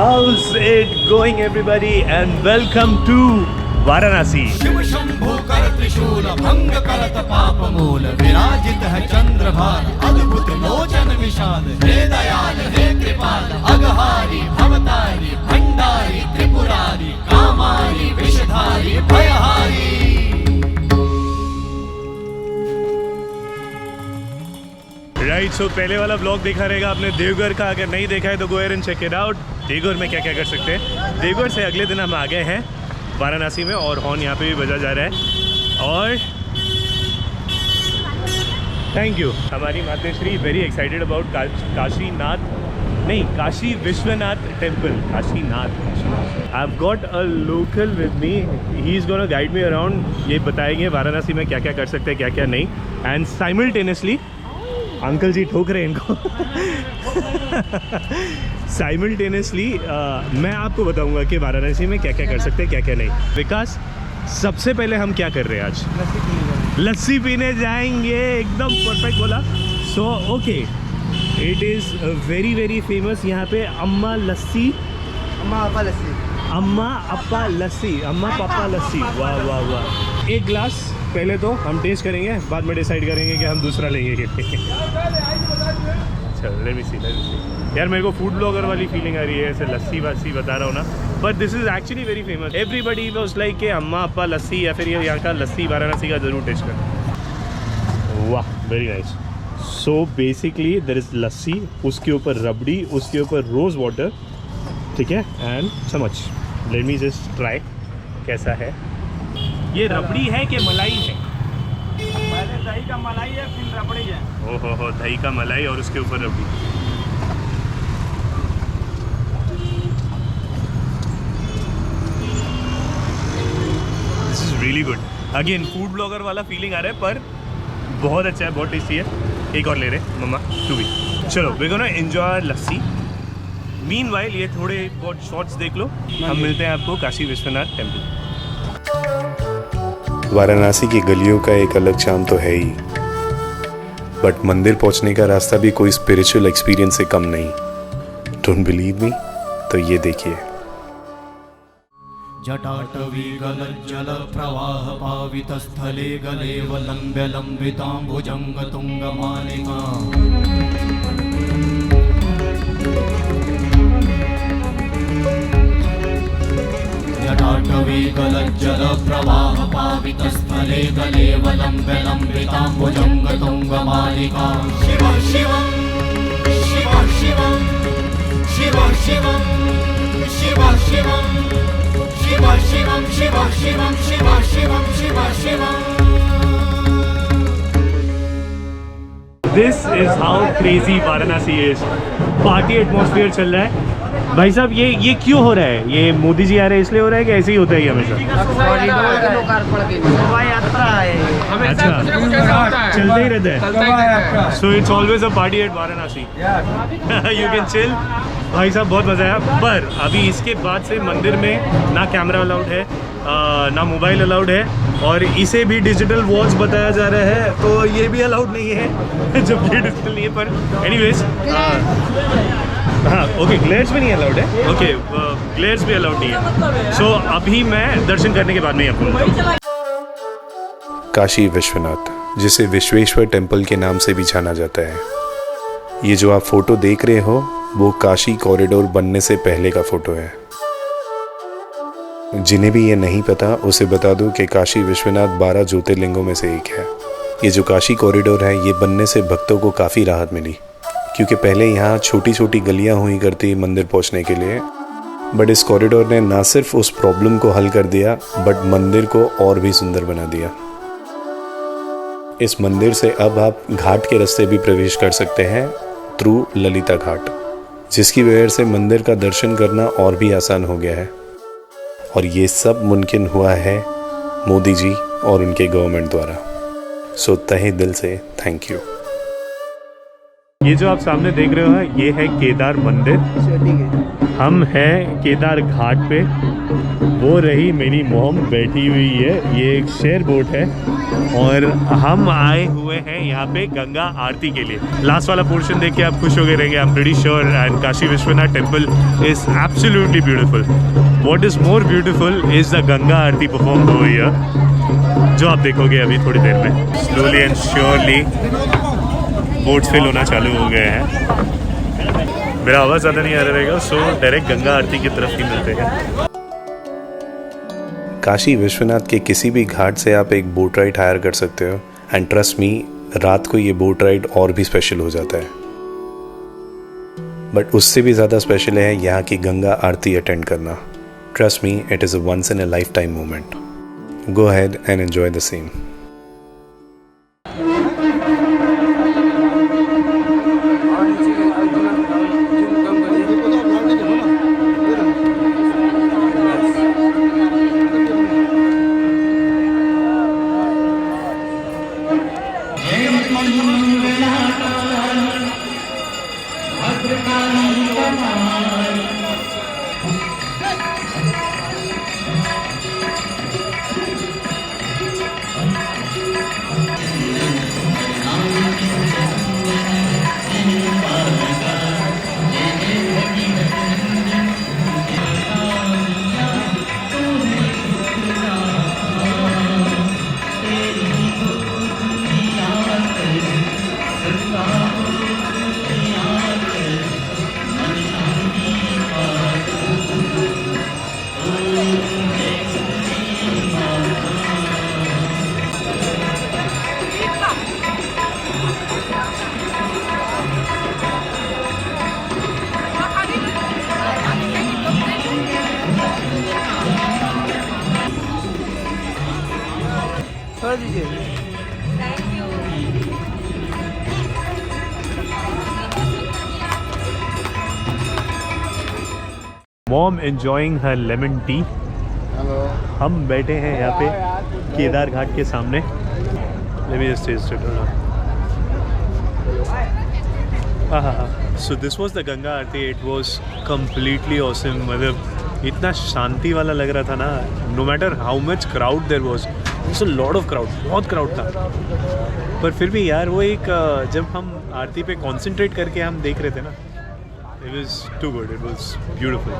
How's it going everybody and welcome to Varanasi. Shiv Shambhu कर त्रिशूल भंग करत पाप मूल विराजित है चंद्रभान अद्भुत लोचन विशाल हे दयाल हे कृपाल अघहारी भवतारी भंडारी त्रिपुरारी कामारी विषधारी भयहारी। राइट, सो पहले वाला ब्लॉग देखा रहेगा आपने देवघर का, अगर नहीं देखा है तो go there and check it out. Deoghar में क्या क्या कर सकते हैं। देवघर से अगले दिन हम आ गए हैं वाराणसी में और हॉर्न यहाँ पे भी बजा जा रहा है। और थैंक यू हमारी माताश्री, very excited about Kashi Vishwanath temple. Kashinath, I have got a local with me, he is gonna guide me around. ये बताएंगे वाराणसी में क्या क्या कर सकते हैं, क्या क्या नहीं। एंड साइमल्टेनियसली अंकल जी ठोक रहे हैं इनको साइमल्टेनियसली मैं आपको बताऊंगा कि वाराणसी में क्या क्या कर सकते हैं, क्या क्या नहीं। विकास, सबसे पहले हम क्या कर रहे हैं आज? लस्सी पीने जाएंगे। एकदम परफेक्ट बोला। So okay, it is very very famous यहाँ पे अम्मा लस्सी, अम्मा पापा लस्सी। वाह वाह वाह। एक ग्लास पहले तो हम टेस्ट करेंगे, बाद में डिसाइड करेंगे कि हम दूसरा लेंगे। चलो लेट मी सी। यार मेरे को फूड ब्लॉगर वाली फीलिंग आ रही है, ऐसे लस्सी वस्सी बता रहा हूँ ना, but this is actually very famous. Everybody was like कि अम्मा अप्पा लस्सी, या फिर ये यहाँ का लस्सी वाराणसी का ज़रूर टेस्ट कर। वाह, very nice. So basically there is lassi, उसके ऊपर रबड़ी, उसके ऊपर रोज़ वाटर, ठीक है, एंड चम्मच। लेट मी जस्ट ट्राई कैसा है। ये रबड़ी है कि मलाई है? पहले दही का मलाई है, फिर रबड़ी है। ओहो हो, दही का मलाई और उसके ऊपर रबड़ी। This is really good. Again food blogger वाला फीलिंग आ रहा है, पर बहुत अच्छा है, बहुत टेस्टी है। एक और ले रहे मम्मा, तू भी। चलो we gonna enjoy lassi. Meanwhile ये थोड़े बहुत शॉर्ट्स देख लो। हम मिलते हैं आपको काशी विश्वनाथ टेम्पल। वाराणसी की गलियों का एक अलग चार्म तो है ही, बट मंदिर पहुंचने का रास्ता भी कोई स्पिरिचुअल एक्सपीरियंस से कम नहीं। Don't believe me? तो ये देखिए। जटाटवी गलज्जल प्रवाह पावित स्थले गलेव लंब्य लंबितांबुजंग तुंग मालिका। जटाटवी गलज्जल प्रवाह पावित स्थले गलेव लंब्य लंबितांबुजंग तुंग मालिका। शिव शिवं शिव शिवं शिव शिवं शिव शिवं शिव शिवं शिव शिवं शिव शिवं शिव शिवं। This is how crazy Varanasi is. Party atmosphere चल रहा है। भाई साहब ये क्यों हो रहा है? ये मोदी जी आ रहे हैं इसलिए हो रहा है कि ऐसे ही होता है हमेशा? अच्छा, चलते ही रहता है। So it's always a party at Varanasi. You can chill. भाई साहब बहुत मज़ा आया, पर अभी इसके बाद से मंदिर में ना कैमरा अलाउड है, ना मोबाइल अलाउड है, और इसे भी डिजिटल वॉच बताया जा रहा है, तो ये भी अलाउड नहीं है जब ये डिजिटल नहीं है। पर एनीवेज हाँ, ओके, ग्लेयर्स भी नहीं अलाउड है। ओके, ग्लेयर्स भी अलाउड नहीं है। सो अभी मैं दर्शन करने के बाद में आपको बताता हूँ। काशी विश्वनाथ, जिसे विश्वेश्वर टेम्पल के नाम से भी जाना जाता है। ये जो आप फोटो देख रहे हो वो काशी कॉरिडोर बनने से पहले का फोटो है। जिन्हें भी ये नहीं पता उसे बता दूं कि काशी विश्वनाथ 12 ज्योतिर्लिंगों में से एक है। ये जो काशी कॉरिडोर है ये बनने से भक्तों को काफ़ी राहत मिली, क्योंकि पहले यहाँ छोटी छोटी गलियाँ हुई करती मंदिर पहुँचने के लिए, बट इस कॉरिडोर ने ना सिर्फ उस प्रॉब्लम को हल कर दिया बट मंदिर को और भी सुंदर बना दिया। इस मंदिर से अब आप घाट के रास्ते भी प्रवेश कर सकते हैं थ्रू ललिता घाट, जिसकी वजह से मंदिर का दर्शन करना और भी आसान हो गया है। और ये सब मुमकिन हुआ है मोदी जी और उनके गवर्नमेंट द्वारा। सो तहे दिल से थैंक यू। ये जो आप सामने देख रहे हो ये है केदार मंदिर। हम हैं केदार घाट पे। वो रही मेरी मॉम बैठी हुई है, ये एक शेयर बोट है और हम आए हुए हैं यहाँ पे गंगा आरती के लिए। लास्ट वाला पोर्शन देख के आप खुश हो गए रहेंगे, I am pretty sure. And Kashi Vishwanath temple is absolutely beautiful. What is more beautiful is the Ganga aarti perform हो हियर, जो आप देखोगे अभी थोड़ी देर में। Slowly and surely boats fill होना चालू हो गए हैं। मेरा आवाज़ ज़्यादा नहीं आ रहेगा, सो डायरेक्ट गंगा आरती की तरफ ही मिलते हैं। काशी विश्वनाथ के किसी भी घाट से आप एक बोट राइड हायर कर सकते हो एंड ट्रस्ट मी, रात को ये बोट राइड और भी स्पेशल हो जाता है। बट उससे भी ज़्यादा स्पेशल है यहाँ की गंगा आरती अटेंड करना। Trust me, it is a once in a lifetime moment. Go ahead and enjoy the same. Mom enjoying her lemon tea. हम बैठे हैं यहाँ पे केदार घाट के सामने। Let me just taste it. So this was the Ganga Aarti. It was completely awesome. मतलब इतना शांति वाला लग रहा था ना। No matter how much crowd there was, there's a lot of crowd. बहुत crowd था। पर फिर भी यार वो एक जब हम आरती पे concentrate करके हम देख रहे थे ना, it was too good. It was beautiful.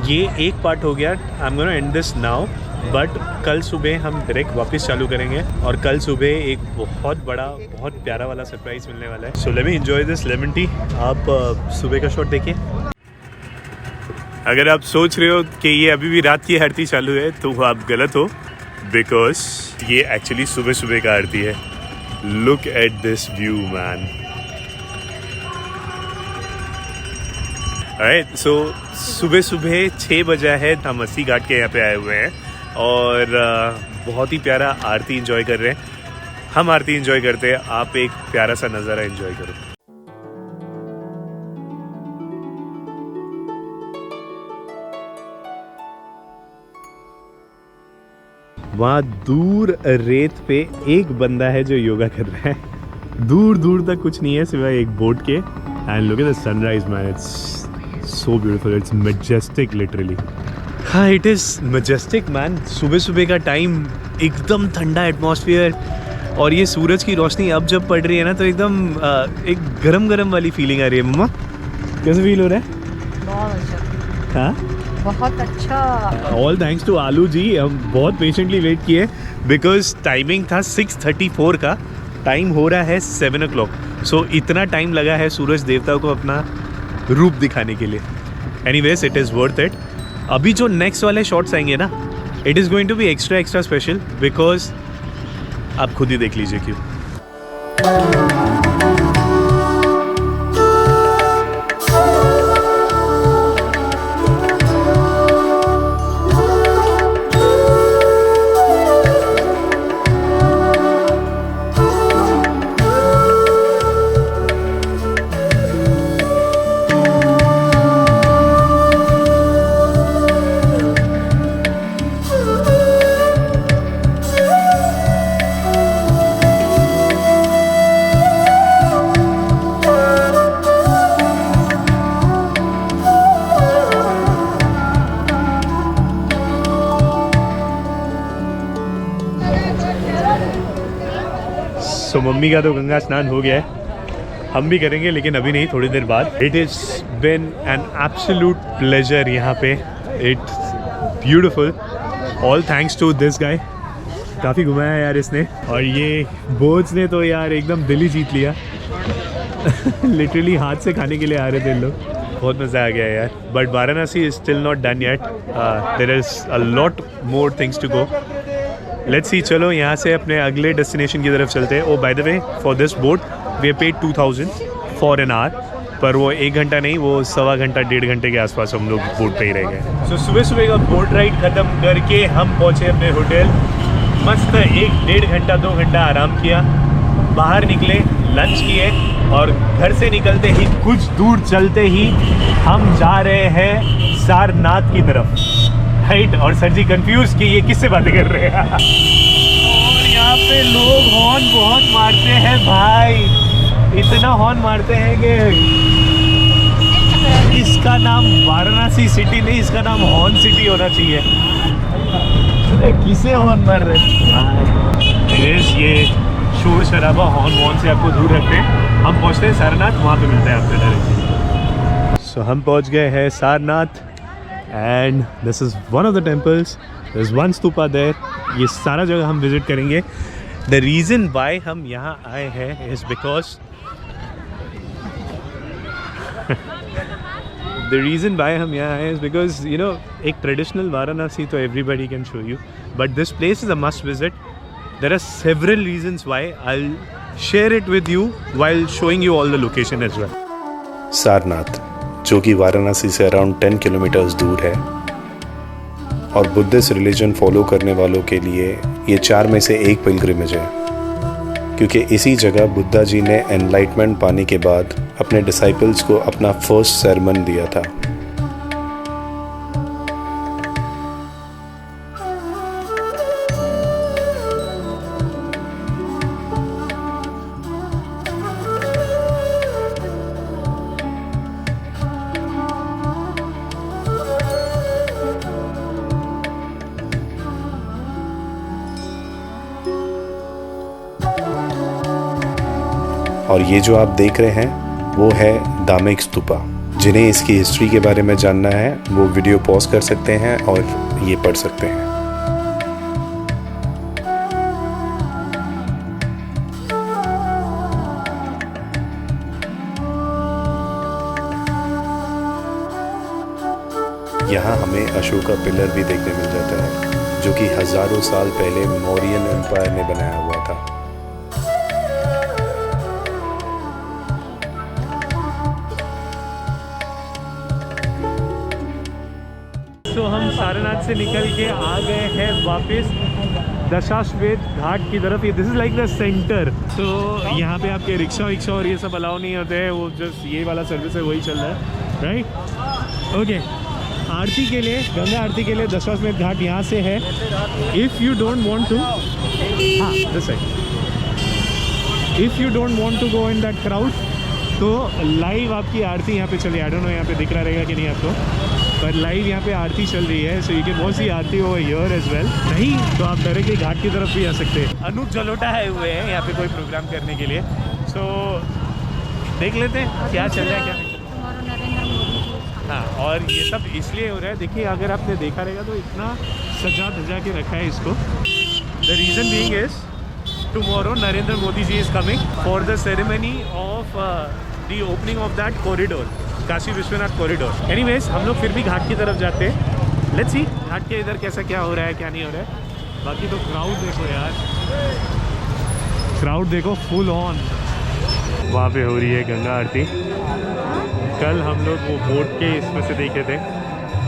ये एक पार्ट हो गया. I'm gonna end this now. But कल सुबह हम डायरेक्ट वापस चालू करेंगे और कल सुबह एक बहुत बड़ा बहुत प्यारा वाला सरप्राइज मिलने वाला है। So let me enjoy this lemon tea. आप सुबह का शॉट देखिए। अगर आप सोच रहे हो कि ये अभी भी रात की आरती चालू है तो आप गलत हो, बिकॉज ये एक्चुअली सुबह सुबह का आरती है। Look at this view man. Right, so सुबह सुबह 6 बजा है, हम अस्सी घाट के यहाँ पे आए हुए हैं और बहुत ही प्यारा आरती एंजॉय कर रहे हैं। हम आरती एंजॉय करते हैं, आप एक प्यारा सा नज़ारा एंजॉय करो। वहाँ दूर रेत पे एक बंदा है जो योगा कर रहा है। दूर दूर तक कुछ नहीं है सिवाय एक बोट के। And look at the sunrise man, it's so beautiful, it's majestic literally. हाँ, इट इज़ मैजेस्टिक मैन। सुबह सुबह का टाइम, एकदम ठंडा एटमॉस्फेयर और ये सूरज की रोशनी अब जब पड़ रही है ना तो एकदम एक गरम गरम वाली फीलिंग आ रही है। मम्मा कैसे फील हो रहा है? बहुत अच्छा। हाँ, बहुत अच्छा। ऑल थैंक्स टू आलू जी। हम बहुत पेशेंटली वेट किए बिकॉज टाइमिंग था 6:34 का, टाइम हो रहा है 7 o'clock। सो इतना टाइम लगा है सूरज देवता को अपना रूप दिखाने के लिए। Anyways, it is worth it. अभी जो नेक्स्ट वाले शॉट्स आएंगे ना, it is going to be extra special because आप खुद ही देख लीजिए क्यों। सो मम्मी का तो गंगा स्नान हो गया है, हम भी करेंगे लेकिन अभी नहीं, थोड़ी देर बाद। It is been an absolute pleasure यहाँ पे, it's beautiful, all thanks to this guy. काफ़ी घुमाया यार इसने, और ये बोट्स ने तो यार एकदम दिल ही जीत लिया। लिटरली हाथ से खाने के लिए आ रहे थे लोग, बहुत मज़ा आ गया यार। But Varanasi is still not done yet, there is a lot more things to go. Let's see, चलो यहाँ से अपने अगले डेस्टिनेशन की तरफ चलते हैं। Oh by the way, for this boat we paid 2000 for an hour, पर वो 1 घंटा नहीं, वो 1.25 घंटा 1.5 घंटे के आसपास हम लोग बोट पे ही रह गए। सो सुबह सुबह का बोट राइड ख़त्म करके हम पहुँचे अपने होटल। मस्त 1-1.5 घंटा 2 घंटा आराम किया, बाहर निकले, लंच किए, और घर से निकलते ही कुछ दूर चलते ही हम जा रहे हैं सारनाथ की तरफ, राइट। और सर जी कंफ्यूज कि ये किससे बातें कर रहे हैं। और यहाँ पे लोग हॉर्न बहुत मारते हैं भाई, इतना हॉर्न मारते हैं कि इसका नाम वाराणसी सिटी नहीं, इसका नाम हॉर्न सिटी होना चाहिए। किसे हॉर्न मार रहे हैं? ये शोर शराबा हॉर्न से आपको दूर रखते हैं। हम पहुँचते हैं सारनाथ, वहाँ पे मिलते हैं आपसे डायरेक्टली। सो हम पहुँच गए हैं Sarnath, and this is one of the temples, there is one stupa there. ये सारा जगह हम विज़िट करेंगे। द रीज़न वाई हम यहाँ आए हैं is because the reason why हम यहाँ आए इज़ बिकॉज यू नो, एक ट्रेडिशनल वाराणसी तो everybody can show you, but this place is a must visit. There are several reasons why. I'll share it with you while showing you all the location as well. Sarnath, जो कि वाराणसी से around 10 kilometres दूर है, और Buddhist religion follow करने वालों के लिए ये 4 में से एक पिलग्रिमेज है, क्योंकि इसी जगह बुद्धा जी ने एनलाइटमेंट पाने के बाद अपने डिसाइपल्स को अपना फर्स्ट sermon दिया था। और ये जो आप देख रहे हैं वो है दामेक स्तूपा। जिन्हें इसकी हिस्ट्री के बारे में जानना है वो वीडियो पॉज कर सकते हैं और ये पढ़ सकते हैं। यहाँ हमें अशोका पिलर भी देखने मिल जाता है, जो कि हजारों साल पहले मौर्यन एम्पायर ने बनाया हुआ था। तो हम सारनाथ से निकल के आ गए हैं वापस दशाश्वेत घाट की तरफ। ये this is like the centre. तो यहाँ पे आपके रिक्शा और ये सब अलाउ नहीं होते हैं, वो जस्ट ये वाला सर्विस है वही चल रहा है, राइट। ओके, आरती के लिए, गंगा आरती के लिए दशाश्वेत घाट यहाँ से है। If you don't want to, हाँ this side, if you don't want to go in that crowd, तो लाइव आपकी आरती यहाँ पे चली। आई डोंट नो यहाँ पे दिख रहा रहेगा कि नहीं आपको, पर लाइव यहाँ पे आरती चल रही है। So you can watch the aarti over here as well. नहीं तो आप डायरेक्टली घाट की तरफ भी आ सकते हैं। अनूप जलोटा आए हुए हैं यहाँ पे कोई प्रोग्राम करने के लिए। सो देख लेते हैं क्या चल रहा है क्या नहीं। हाँ, और ये सब इसलिए हो रहा है, देखिए अगर आपने देखा रहेगा तो इतना सजा धजा के रखा है इसको। The reason being is tomorrow Narendra Modi ji is coming for the ceremony of the opening of that corridor, Kashi Vishwanath corridor. Anyways, हम लोग फिर भी घाट की तरफ जाते हैं। लेट्स सी घाट के इधर कैसा क्या हो रहा है क्या नहीं हो रहा है। बाकी तो क्राउड देखो यार, क्राउड देखो फुल ऑन। वहाँ पे हो रही है गंगा आरती। कल हम लोग वो बोट के इसमें से देखे थे,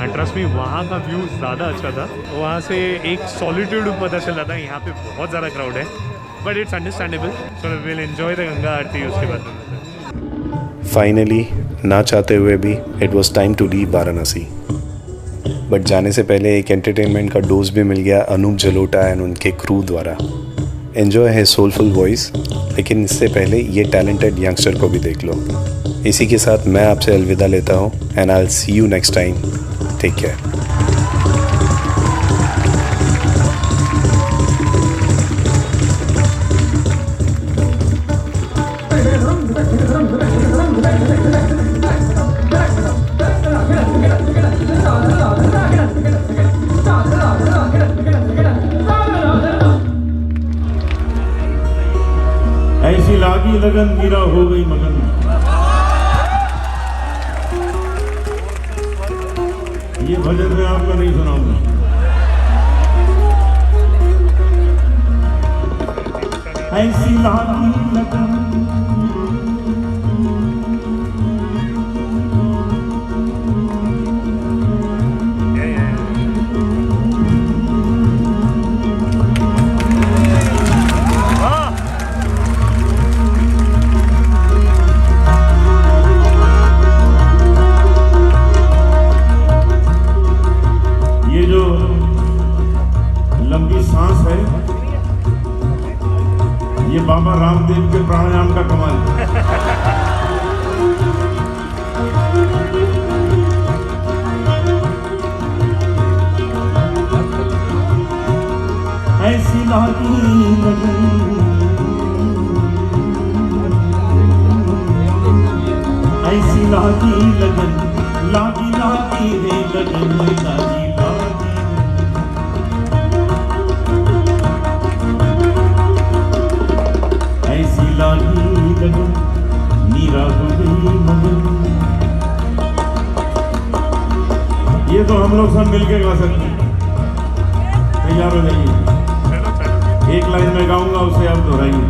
एंड ट्रस्ट मी वहाँ का व्यू ज़्यादा अच्छा था। वहाँ से एक सॉलिट्यूड पता चल रहा था। यहाँ पे बहुत ज़्यादा क्राउड है, but it's understandable. So will enjoy the Ganga aarti. उसके बाद फाइनली, ना चाहते हुए भी, it was time to leave Varanasi. But जाने से पहले एक एंटरटेनमेंट का डोज भी मिल गया अनूप जलोटा एंड उनके क्रू द्वारा। एन्जॉय है सोलफुल वॉइस, लेकिन इससे पहले ये टैलेंटेड यंगस्टर को भी देख लो। इसी के साथ मैं आपसे अलविदा लेता हूँ, and I will see you next time. Take care. ऐसी लागी लगन मीरा हो गई मगन। ये भजन मैं आपको नहीं सुनाऊंगा। ऐसी लागी लगन ये बाबा रामदेव के प्राणायाम का कमाल। ऐसी लागी लगन ऐसी लागी लगन लागी लागी रे लगन लागी लागी लगन मीरा हो गई मगन। ये तो हम लोग सब मिलके गा सकते हैं। तैयार हो जाइए। एक लाइन में गाऊंगा उसे आप दोहराइए।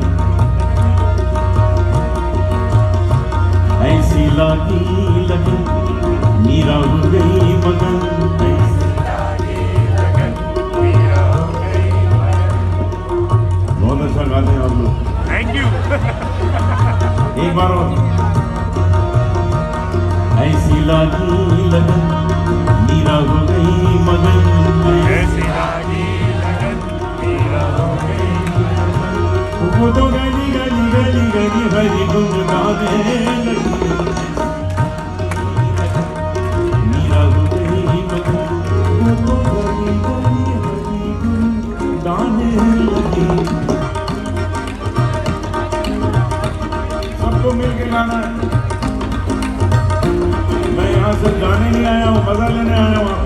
ऐसी लागी लगन मीरा हो गई मगन। बहुत अच्छा गाते हैं आप लोग। Thank you. एक बार और। ऐसी लागी लगन मीरा हो गई मगन। ऐसी लागी लगन मीरा हो गई मगन। वो तो गली गली गली गली हरी गुन गावे लगी। मीरा हो गई मगन। वो तो गली गली हरी गुन गावे लगी। सबको मिलके गाना है। मैं यहाँ से गाने नहीं आया हूँ, मजा लेने आया हूँ।